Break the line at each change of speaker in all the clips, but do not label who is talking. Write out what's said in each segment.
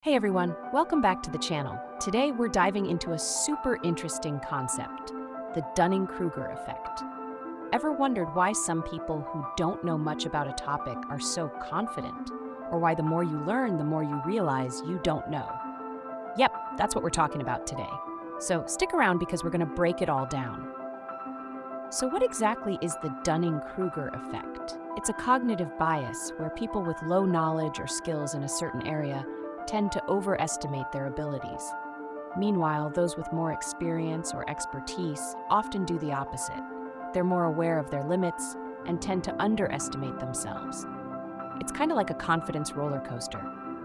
Hey everyone, welcome back to the channel. Today we're diving into a super interesting concept, the Dunning-Kruger Effect. Ever wondered why some people who don't know much about a topic are so confident? Or why the more you learn, the more you realize you don't know? Yep, that's what we're talking about today. So stick around because we're going to break it all down. So what exactly is the Dunning-Kruger Effect? It's a cognitive bias where people with low knowledge or skills in a certain area tend to overestimate their abilities. Meanwhile, those with more experience or expertise often do the opposite. They're more aware of their limits and tend to underestimate themselves. It's kind of like a confidence roller coaster.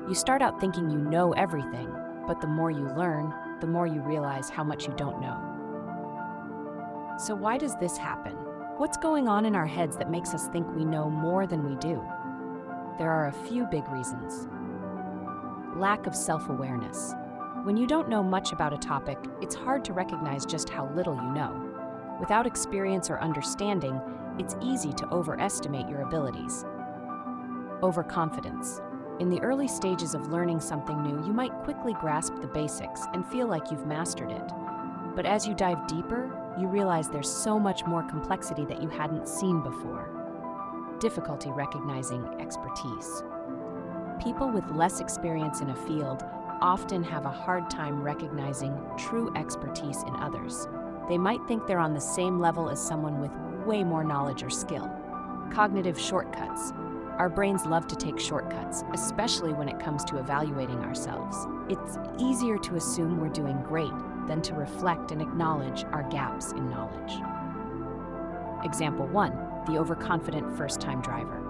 You start out thinking you know everything, but the more you learn, the more you realize how much you don't know. So why does this happen? What's going on in our heads that makes us think we know more than we do? There are a few big reasons. Lack of self-awareness. When you don't know much about a topic, it's hard to recognize just how little you know. Without experience or understanding, it's easy to overestimate your abilities. Overconfidence. In the early stages of learning something new, you might quickly grasp the basics and feel like you've mastered it. But as you dive deeper, you realize there's so much more complexity that you hadn't seen before. Difficulty recognizing expertise. People with less experience in a field often have a hard time recognizing true expertise in others. They might think they're on the same level as someone with way more knowledge or skill. Cognitive shortcuts. Our brains love to take shortcuts, especially when it comes to evaluating ourselves. It's easier to assume we're doing great than to reflect and acknowledge our gaps in knowledge. Example 1, the overconfident first-time driver.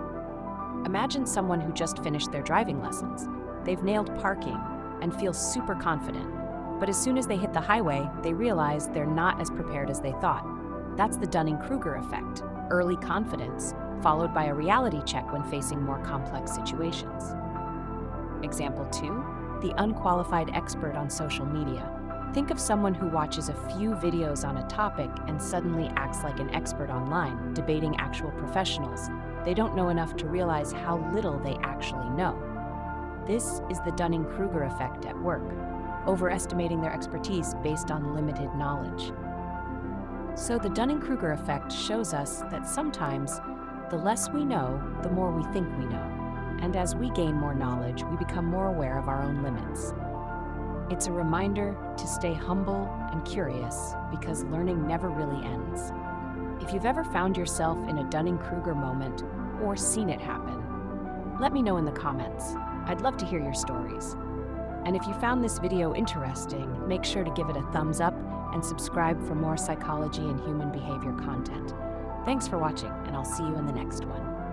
Imagine someone who just finished their driving lessons. They've nailed parking and feel super confident. But as soon as they hit the highway, they realize they're not as prepared as they thought. That's the Dunning-Kruger effect, early confidence, followed by a reality check when facing more complex situations. Example 2, the unqualified expert on social media. Think of someone who watches a few videos on a topic and suddenly acts like an expert online, debating actual professionals. They don't know enough to realize how little they actually know. This is the Dunning-Kruger effect at work, overestimating their expertise based on limited knowledge. So the Dunning-Kruger effect shows us that sometimes the less we know, the more we think we know. And as we gain more knowledge, we become more aware of our own limits. It's a reminder to stay humble and curious because learning never really ends. If you've ever found yourself in a Dunning-Kruger moment or seen it happen, let me know in the comments. I'd love to hear your stories. And if you found this video interesting, make sure to give it a thumbs up and subscribe for more psychology and human behavior content. Thanks for watching, and I'll see you in the next one.